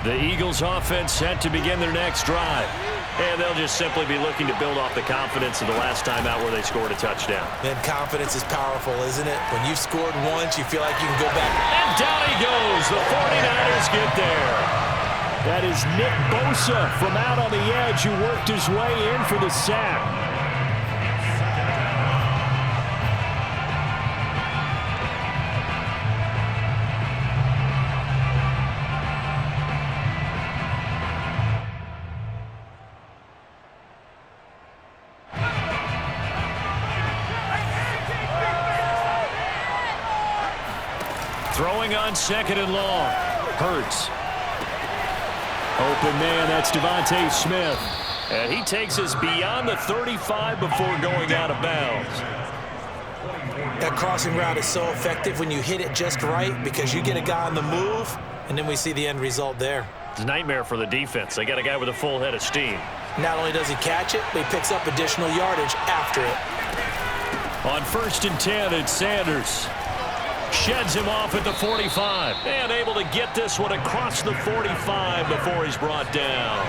The Eagles offense set to begin their next drive. And they'll just simply be looking to build off the confidence of the last time out where they scored a touchdown. And confidence is powerful, isn't it? When you've scored once, you feel like you can go back. And down he goes. The 49ers get there. That is Nick Bosa from out on the edge who worked his way in for the sack. Throwing on second and long. Hurts. Open man, that's Devontae Smith. And he takes us beyond the 35 before going out of bounds. That crossing route is so effective when you hit it just right because you get a guy on the move, and then we see the end result there. It's a nightmare for the defense. They got a guy with a full head of steam. Not only does he catch it, but he picks up additional yardage after it. On 1st and 10, it's Sanders. Sheds him off at the 45. And able to get this one across the 45 before he's brought down.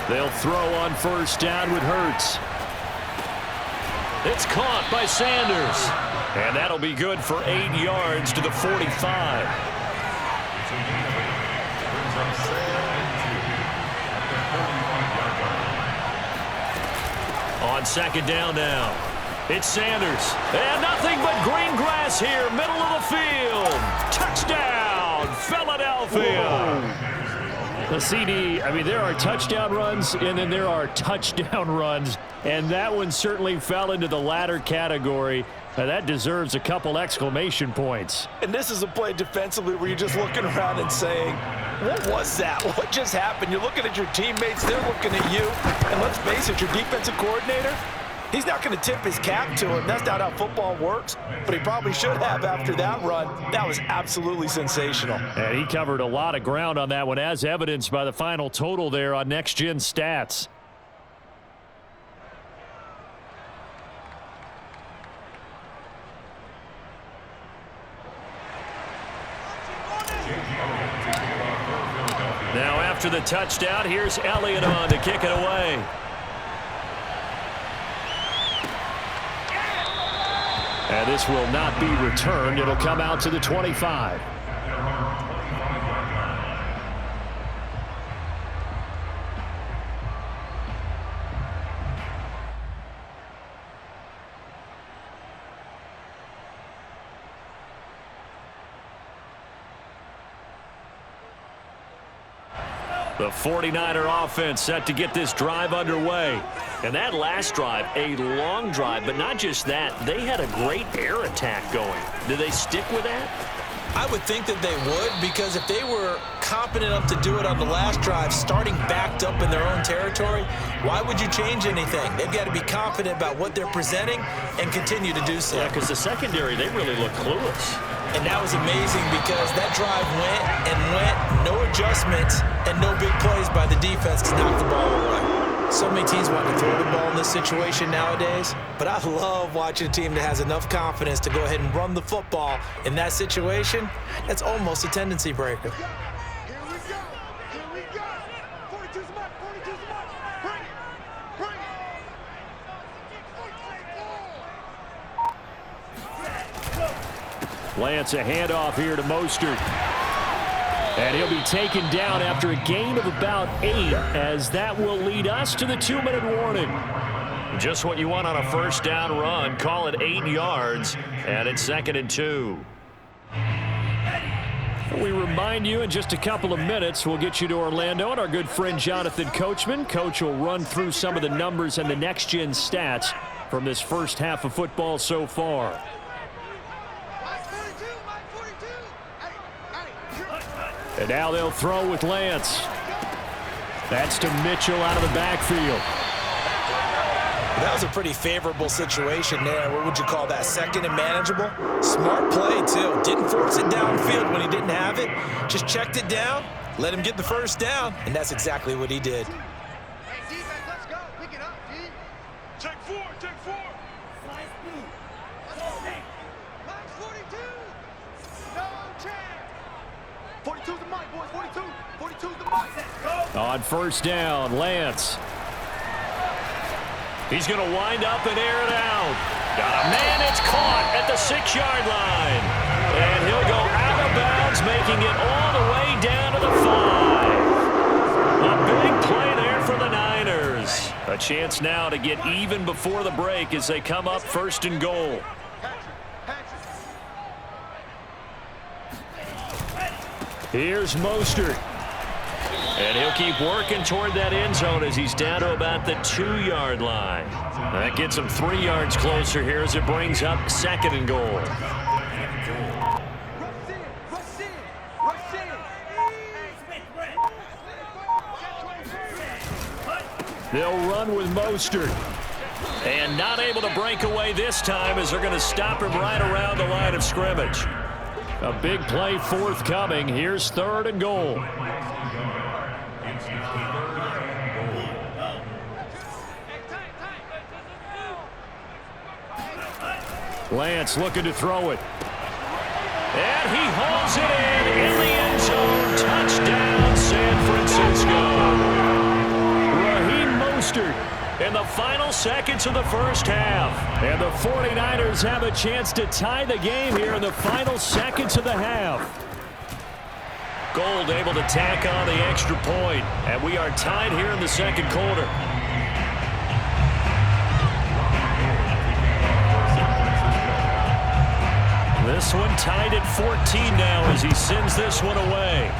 They'll throw on 1st down with Hurts. It's caught by Sanders. And that'll be good for 8 yards to the 45. On 2nd down now. It's Sanders. And nothing but green grass here, middle of the field. Touchdown, Philadelphia. The CD, I mean, there are touchdown runs, and then there are touchdown runs. And that one certainly fell into the latter category. Now, that deserves a couple exclamation points. And this is a play defensively where you're just looking around and saying, what was that? What just happened? You're looking at your teammates. They're looking at you. And let's face it, your defensive coordinator, he's not going to tip his cap to him. That's not how football works. But he probably should have after that run. That was absolutely sensational. And he covered a lot of ground on that one, as evidenced by the final total there on Next Gen Stats. Now after the touchdown, here's Elliott on to kick it away. And this will not be returned. It'll come out to the 25. The 49er offense set to get this drive underway. And that last drive, a long drive, but not just that. They had a great air attack going. Do they stick with that? I would think that they would, because if they were competent enough to do it on the last drive, starting backed up in their own territory, why would you change anything? They've got to be confident about what they're presenting and continue to do so. Yeah, because the secondary, they really look clueless. And that was amazing because that drive went and went, no adjustments, and no big plays by the defense to knock the ball away. So many teams want to throw the ball in this situation nowadays, but I love watching a team that has enough confidence to go ahead and run the football in that situation. That's almost a tendency breaker. Lance, a handoff here to Mostert. And he'll be taken down after a gain of about 8, as that will lead us to the 2-minute warning. Just what you want on a 1st down run. Call it 8 yards, and it's 2nd and 2. We remind you in just a couple of minutes, we'll get you to Orlando and our good friend Jonathan Coachman. Coach will run through some of the numbers and the next-gen stats from this first half of football so far. And now they'll throw with Lance. That's to Mitchell out of the backfield. That was a pretty favorable situation there. What would you call that? 2nd and manageable? Smart play, too. Didn't force it downfield when he didn't have it. Just checked it down, let him get the 1st down, and that's exactly what he did. Hey, defense, let's go. Pick it up, D. Take 4, take 4. On first down, Lance. He's going to wind up and air it out. Got a man, it's caught at the 6-yard line. And he'll go out of bounds, making it all the way down to the 5. A big play there for the Niners. A chance now to get even before the break as they come up first and goal. Here's Mostert. And he'll keep working toward that end zone as he's down to about the 2-yard line. That gets him 3 yards closer here as it brings up second and goal. They'll run with Mostert. And not able to break away this time as they're going to stop him right around the line of scrimmage. A big play forthcoming. Here's third and goal. Lance looking to throw it. And he hauls it in the end zone. Touchdown, San Francisco. Raheem Mostert in the final seconds of the first half. And the 49ers have a chance to tie the game here in the final seconds of the half. Gold able to tack on the extra point. And we are tied here in the second quarter. This one tied at 14 now as he sends this one away.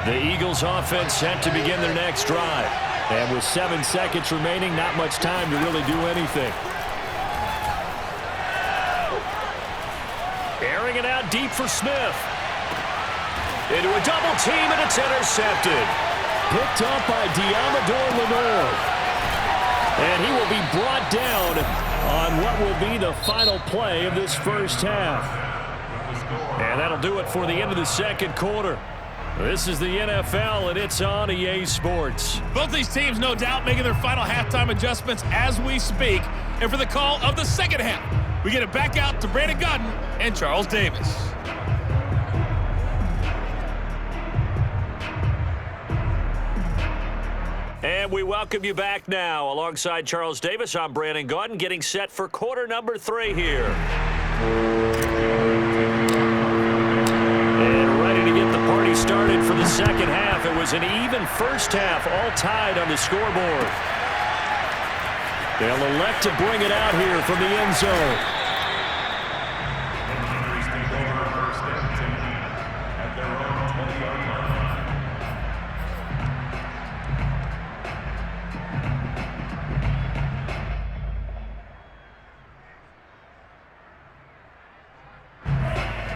The Eagles offense set to begin their next drive. And with 7 seconds remaining, not much time to really do anything. Airing it out deep for Smith. Into a double team, and it's intercepted. Picked up by Deommodore Lenoir. And he will be brought down on what will be the final play of this first half. And that'll do it for the end of the second quarter. This is the NFL, and it's on EA Sports. Both these teams, no doubt, making their final halftime adjustments as we speak. And for the call of the second half, we get it back out to Brandon Gaudin and Charles Davis. And we welcome you back now. Alongside Charles Davis, I'm Brandon Gaudin, getting set for quarter number 3 here. Party started for the second half. It was an even first half, all tied on the scoreboard. They'll elect to bring it out here from the end zone.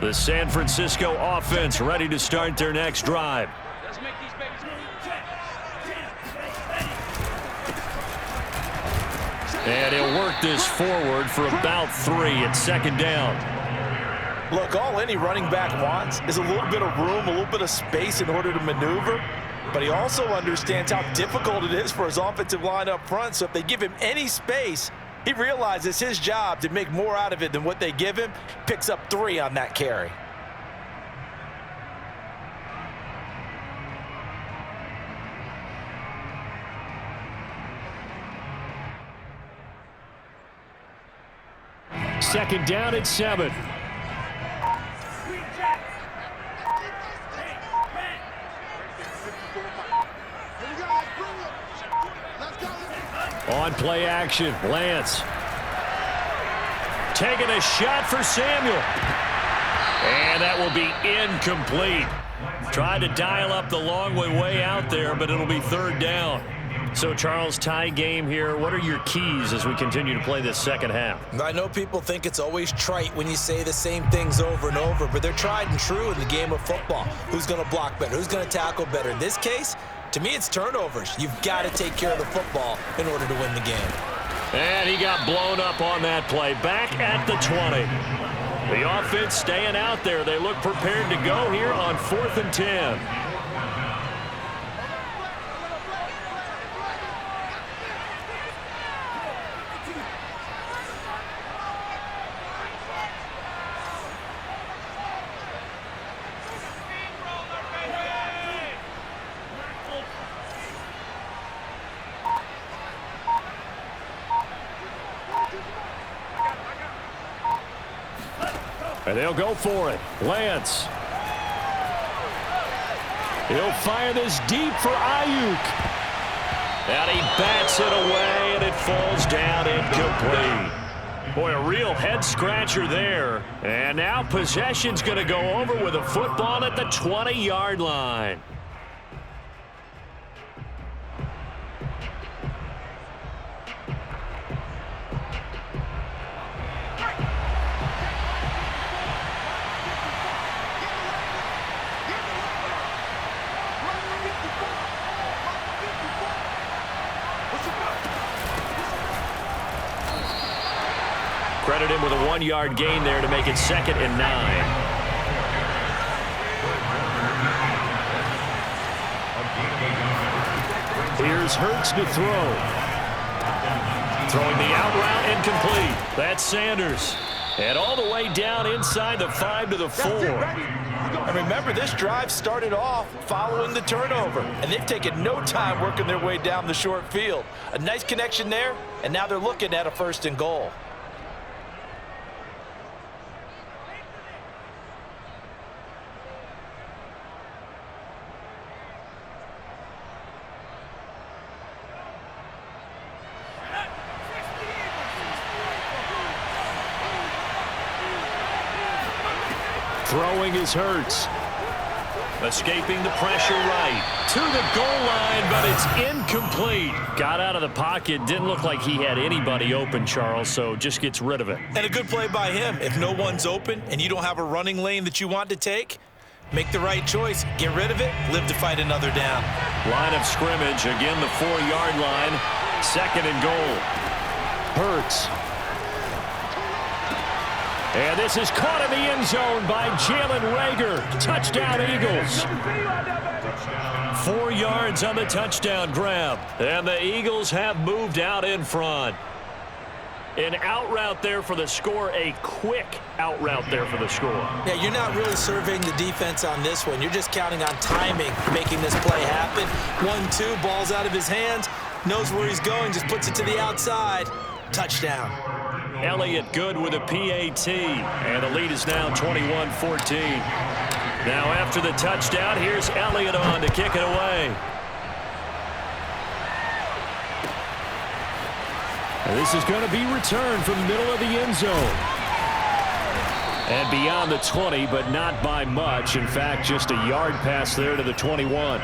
The San Francisco offense ready to start their next drive. And he'll work this forward for about 3 at second down. Look, all any running back wants is a little bit of room, a little bit of space in order to maneuver. But he also understands how difficult it is for his offensive line up front. So if they give him any space, he realizes his job to make more out of it than what they give him. Picks up 3 on that carry. Second down at 7. On play action, Lance. Taking a shot for Samuel. And that will be incomplete. Tried to dial up the long way out there, but it'll be third down. So, Charles, tie game here. What are your keys as we continue to play this second half? I know people think it's always trite when you say the same things over and over, but they're tried and true in the game of football. Who's going to block better? Who's going to tackle better? In this case, to me, it's turnovers. You've got to take care of the football in order to win the game. And he got blown up on that play. Back at the 20. The offense staying out there. They look prepared to go here on 4th and 10. And they'll go for it. Lance. He'll fire this deep for Ayuk. And he bats it away, and it falls down incomplete. Boy, a real head-scratcher there. And now possession's going to go over with a football at the 20-yard line. Credit him with a 1-yard gain there to make it 2nd and 9. Here's Hurts to throw. Throwing the out route incomplete. That's Sanders. And all the way down inside the 5 to the 4. And remember, this drive started off following the turnover, and they've taken no time working their way down the short field. A nice connection there, and now they're looking at a 1st and goal. Throwing is Hurts. Escaping the pressure right. To the goal line, but it's incomplete. Got out of the pocket. Didn't look like he had anybody open, Charles, so just gets rid of it. And a good play by him. If no one's open and you don't have a running lane that you want to take, make the right choice. Get rid of it. Live to fight another down. Line of scrimmage. Again, the 4-yard line. 2nd and goal. Hurts. And this is caught in the end zone by Jalen Reagor. Touchdown, Eagles. 4 yards on the touchdown grab. And the Eagles have moved out in front. An out route there for the score. A quick out route there for the score. Yeah, you're not really surveying the defense on this one. You're just counting on timing, making this play happen. 1-2, ball's out of his hands. Knows where he's going, just puts it to the outside. Touchdown. Elliott good with a PAT, and the lead is now 21-14. Now after the touchdown, here's Elliott on to kick it away. And this is going to be returned from the middle of the end zone. And beyond the 20, but not by much. In fact, just a yard pass there to the 21.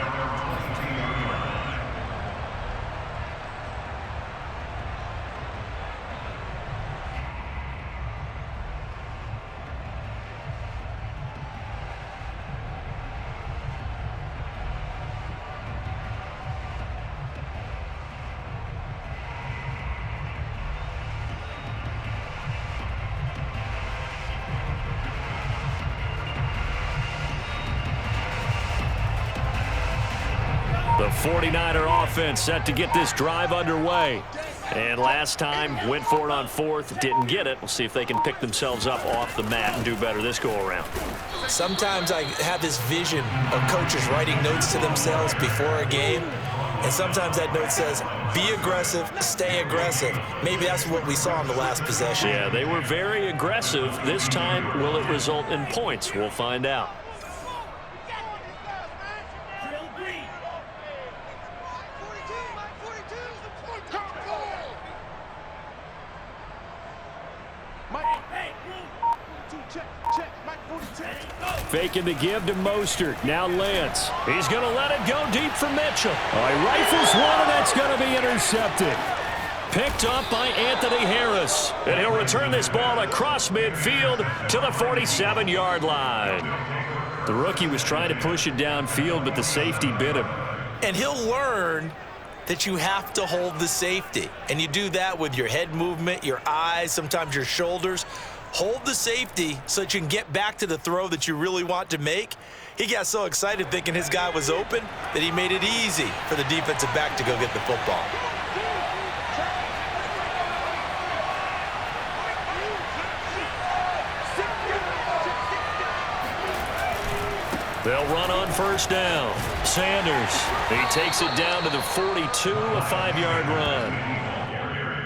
The 49er offense set to get this drive underway. And last time, went for it on 4th, didn't get it. We'll see if they can pick themselves up off the mat and do better this go-around. Sometimes I have this vision of coaches writing notes to themselves before a game. And sometimes that note says, be aggressive, stay aggressive. Maybe that's what we saw in the last possession. Yeah, they were very aggressive. This time, will it result in points? We'll find out. Faking the give to Mostert. Now Lance. He's going to let it go deep for Mitchell. He rifles one, and that's going to be intercepted. Picked up by Anthony Harris. And he'll return this ball across midfield to the 47-yard line. The rookie was trying to push it downfield, but the safety bit him. And he'll learn that you have to hold the safety. And you do that with your head movement, your eyes, sometimes your shoulders. Hold the safety so that you can get back to the throw that you really want to make. He got so excited thinking his guy was open that he made it easy for the defensive back to go get the football. They'll run on first down. Sanders, he takes it down to the 42, a 5-yard run.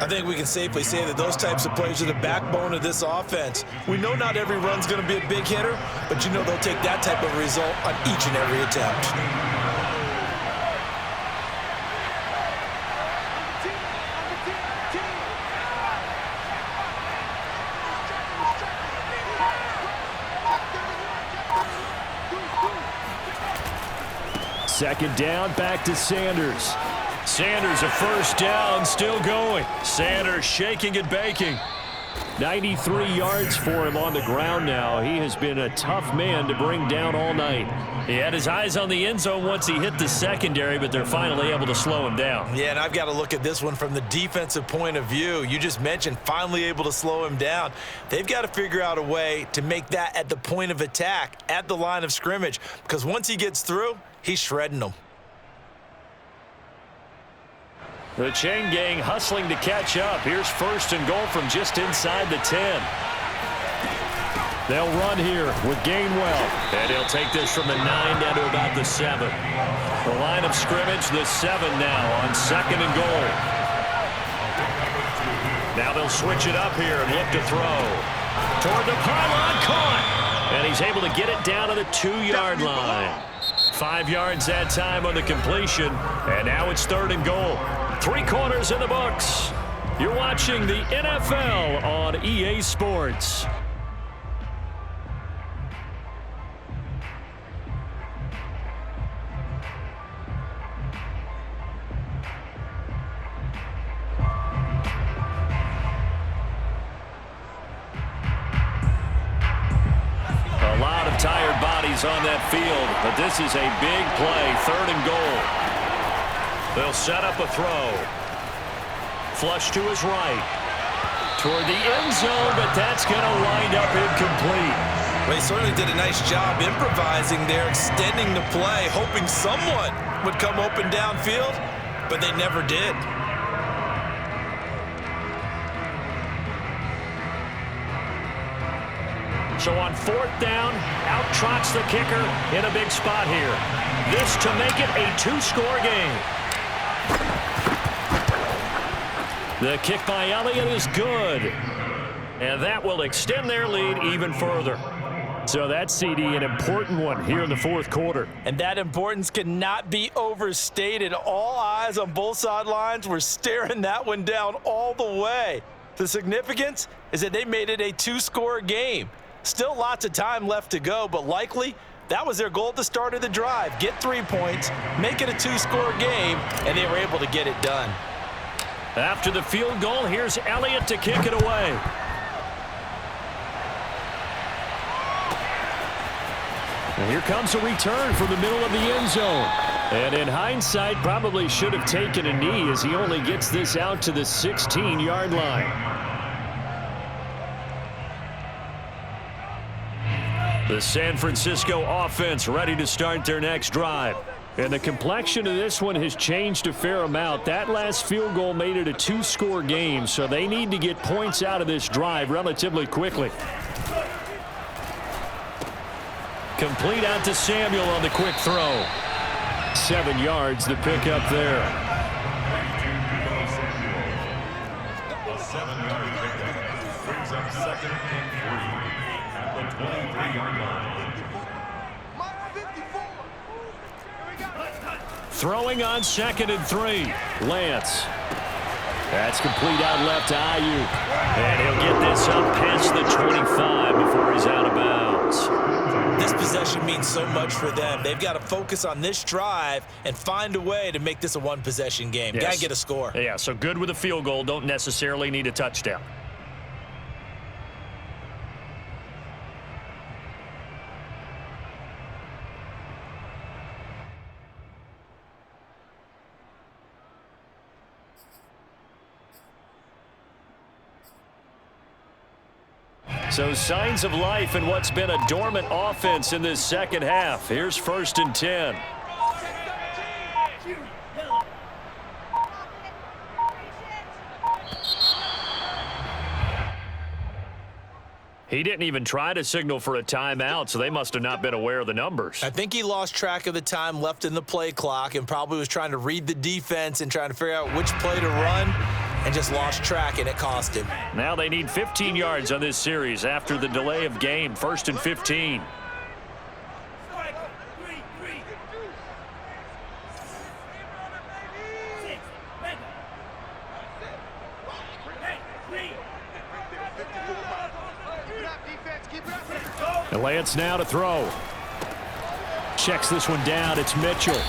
I think we can safely say that those types of plays are the backbone of this offense. We know not every run's going to be a big hitter, but you know they'll take that type of result on each and every attempt. Second down, back to Sanders. Sanders a first down, still going. Sanders shaking and baking. 93 yards for him on the ground now. He has been a tough man to bring down all night. He had his eyes on the end zone once he hit the secondary, but they're finally able to slow him down. Yeah, and I've got to look at this one from the defensive point of view. You just mentioned finally able to slow him down. They've got to figure out a way to make that at the point of attack, at the line of scrimmage, because once he gets through, he's shredding them. The chain gang hustling to catch up. Here's first and goal from just inside the 10. They'll run here with Gainwell. And he'll take this from the 9 down to about the 7. The line of scrimmage, the 7 now on second and goal. Now they'll switch it up here and look to throw. Toward the pylon, caught. And he's able to get it down to the 2-yard line. 5 yards that time on the completion. And now it's third and goal. 3 quarters in the books. You're watching the NFL on EA Sports. A lot of tired bodies on that field, but this is a big play, third and goal. They'll set up a throw. Flush to his right. Toward the end zone, but that's going to wind up incomplete. Well, he certainly did a nice job improvising there, extending the play, hoping someone would come open downfield, but they never did. So on fourth down, out trots the kicker in a big spot here. This to make it a 2-score game. The kick by Elliott is good. And that will extend their lead even further. So that's, CD, an important one here in the fourth quarter. And that importance cannot be overstated. All eyes on both sidelines were staring that one down all the way. The significance is that they made it a 2-score game. Still lots of time left to go, but likely that was their goal at the start of the drive. Get 3 points, make it a 2-score game, and they were able to get it done. After the field goal, here's Elliott to kick it away. And here comes a return from the middle of the end zone. And in hindsight, probably should have taken a knee as he only gets this out to the 16-yard line. The San Francisco offense ready to start their next drive. And the complexion of this one has changed a fair amount. That last field goal made it a 2-score game, so they need to get points out of this drive relatively quickly. Complete out to Samuel on the quick throw. 7 yards, the pickup there. A 7-yard pickup brings up second and 3 at the 23-yard line. Throwing on second and 3. Lance. That's complete out left to Ayuk. And he'll get this up past the 25 before he's out of bounds. This possession means so much for them. They've got to focus on this drive and find a way to make this a one-possession game. Yes. Got to get a score. Yeah, so good with a field goal. Don't necessarily need a touchdown. So signs of life in what's been a dormant offense in this second half. Here's 1st and 10. He didn't even try to signal for a timeout, so they must have not been aware of the numbers. I think he lost track of the time left in the play clock and probably was trying to read the defense and trying to figure out which play to run and just lost track, and it cost him. Now they need 15 yards on this series after the delay of game. 1st and 15. And Lance now to throw. Checks this one down. It's Mitchell.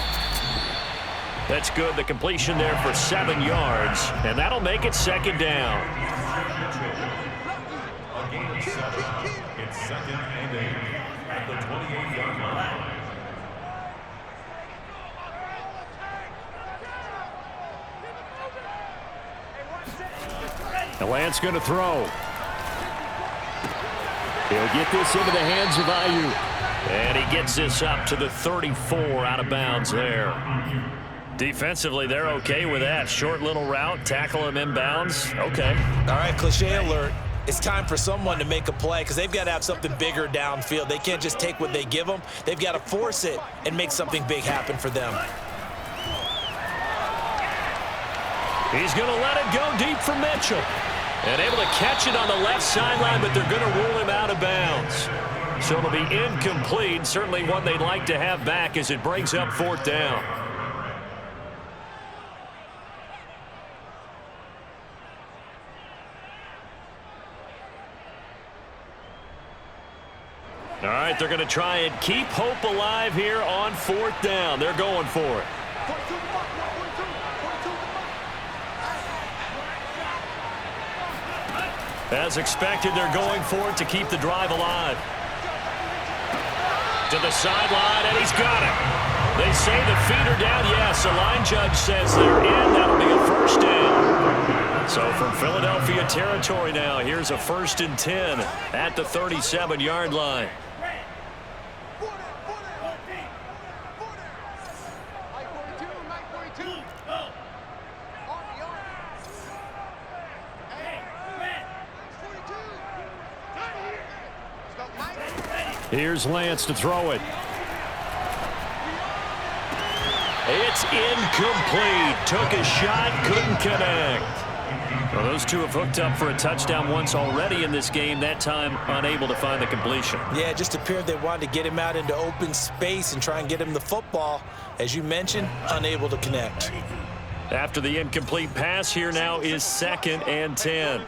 That's good. The completion there for 7 yards, and that'll make it 2nd down. A gain of 7. It's 2nd and 8 at the 28-yard line. And Lance going to throw. He'll get this into the hands of Aiyuk. And he gets this up to the 34 out of bounds there. Defensively, they're okay with that. Short little route, tackle him inbounds. Okay. All right, cliche alert. It's time for someone to make a play because they've got to have something bigger downfield. They can't just take what they give them. They've got to force it and make something big happen for them. He's going to let it go deep for Mitchell. And able to catch it on the left sideline, but they're going to rule him out of bounds. So it'll be incomplete. Certainly one they'd like to have back as it brings up 4th down. All right, they're going to try and keep hope alive here on 4th down. They're going for it. As expected, they're going for it to keep the drive alive. To the sideline, and he's got it. They say the feet are down. Yes, the line judge says they're in. That'll be a 1st down. So from Philadelphia territory now, here's a 1st and 10 at the 37-yard line. Here's Lance to throw it. It's incomplete. Took a shot, couldn't connect. Well, those two have hooked up for a touchdown once already in this game, that time unable to find the completion. Yeah, it just appeared they wanted to get him out into open space and try and get him the football. As you mentioned, unable to connect. After the incomplete pass, here now is 2nd and 10.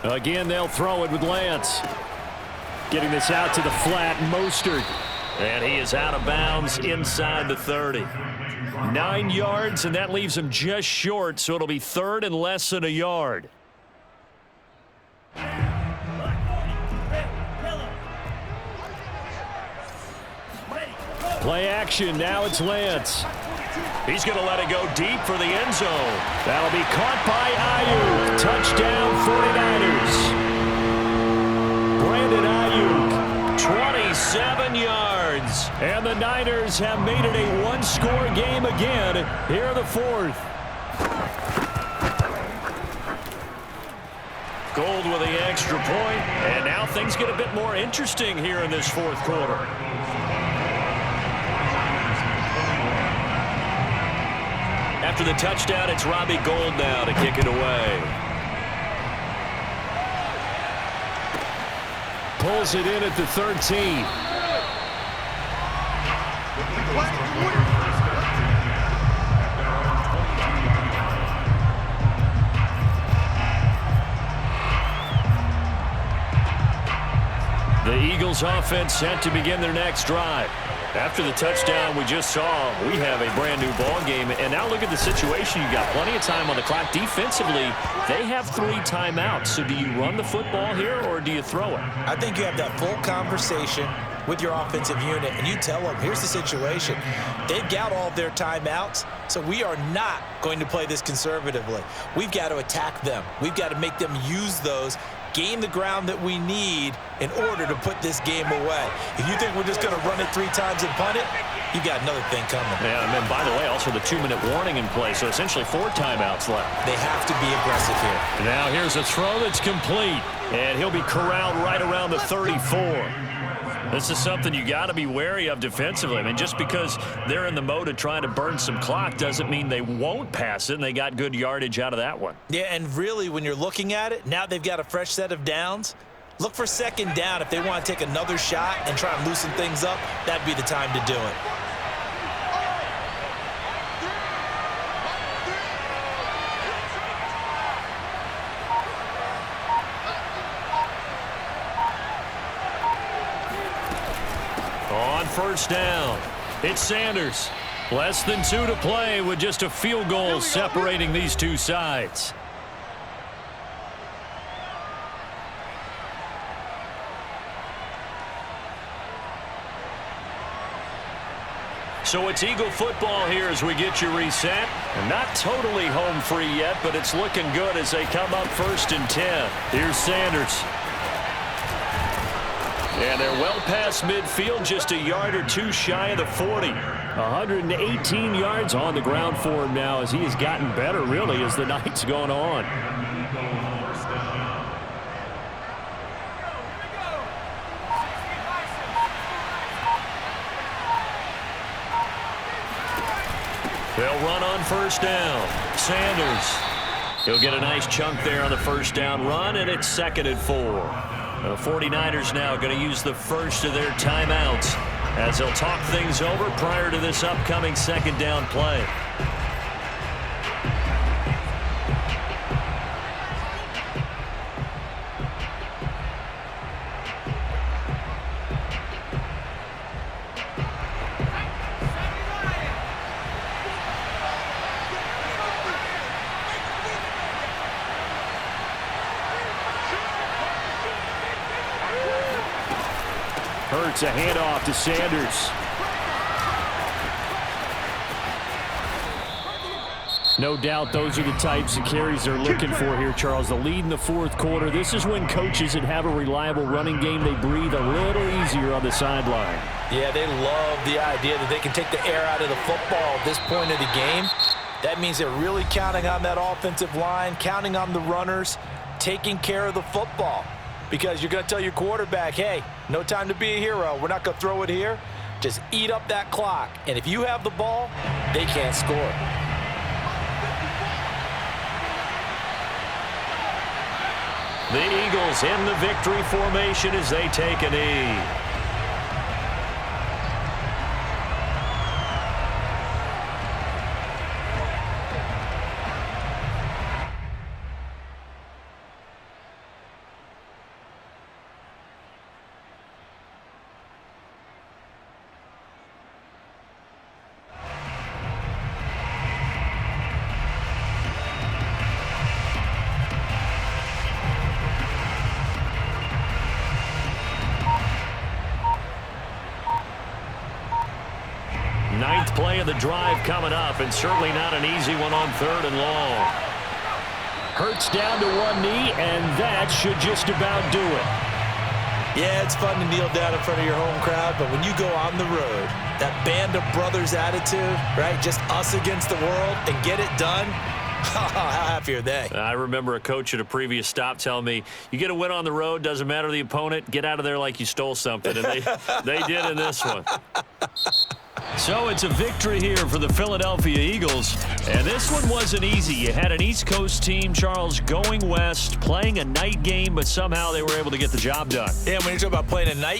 Again, they'll throw it with Lance. Getting this out to the flat, Mostert. And he is out of bounds inside the 30. 9 yards, and that leaves him just short, so it'll be 3rd and less than a yard. Play action, now it's Lance. He's going to let it go deep for the end zone. That'll be caught by Aiyuk. Touchdown, 49ers. Brandon Aiyuk, 27 yards. And the Niners have made it a one-score game again here in the 4th. Gold with the extra point, and now things get a bit more interesting here in this 4th quarter. After the touchdown, it's Robbie Gould now to kick it away. Pulls it in at the 13. The Eagles offense set to begin their next drive. After the touchdown we just saw, we have a brand new ball game. And now look at the situation. You got plenty of time on the clock. Defensively, they have 3 timeouts. So do you run the football here or do you throw it? I think you have that full conversation with your offensive unit, and you tell them, here's the situation. They've got all their timeouts, so we are not going to play this conservatively. We've got to attack them. We've got to make them use those, gain the ground that we need in order to put this game away. If you think we're just going to run it 3 times and punt it, you got another thing coming. Yeah, and then, by the way, also the 2-minute warning in play, so essentially 4 timeouts left. They have to be aggressive here. Now here's a throw that's complete, and he'll be corralled right around the 34. This is something you got to be wary of defensively. I mean, just because they're in the mode of trying to burn some clock doesn't mean they won't pass it, and they got good yardage out of that one. Yeah, and really, when you're looking at it, now they've got a fresh set of downs. Look for 2nd down. If they want to take another shot and try and loosen things up, that'd be the time to do it. On 1st down, it's Sanders. Less than 2 to play with just a field goal separating these two sides. So it's Eagle football here as we get you reset. And not totally home free yet, but it's looking good as they come up 1st and 10. Here's Sanders. And they're well past midfield, just a yard or 2 shy of the 40. 118 yards on the ground for him now as he has gotten better, really, as the night's gone on. They'll run on 1st down. Sanders. He'll get a nice chunk there on the 1st down run, and it's 2nd and 4. The 49ers now going to use the first of their timeouts as they'll talk things over prior to this upcoming 2nd down play. Hurts a handoff to Sanders. No doubt those are the types of carries they're looking for here, Charles. The lead in the 4th quarter. This is when coaches that have a reliable running game, they breathe a little easier on the sideline. Yeah, they love the idea that they can take the air out of the football at this point of the game. That means they're really counting on that offensive line, counting on the runners, taking care of the football. Because you're going to tell your quarterback, hey, no time to be a hero. We're not going to throw it here. Just eat up that clock. And if you have the ball, they can't score. The Eagles in the victory formation as they take a knee. Ninth play of the drive coming up, and certainly not an easy one on 3rd and long. Hurts down to one knee, and that should just about do it. Yeah, it's fun to kneel down in front of your home crowd, but when you go on the road, that band of brothers attitude, right, just us against the world, and get it done, how happy are they? I remember a coach at a previous stop telling me, you get a win on the road, doesn't matter the opponent, get out of there like you stole something, and they did in this one. So it's a victory here for the Philadelphia Eagles, and this one wasn't easy. You had an East Coast team, Charles, going west, playing a night game, but somehow they were able to get the job done. Yeah, when you talk about playing a night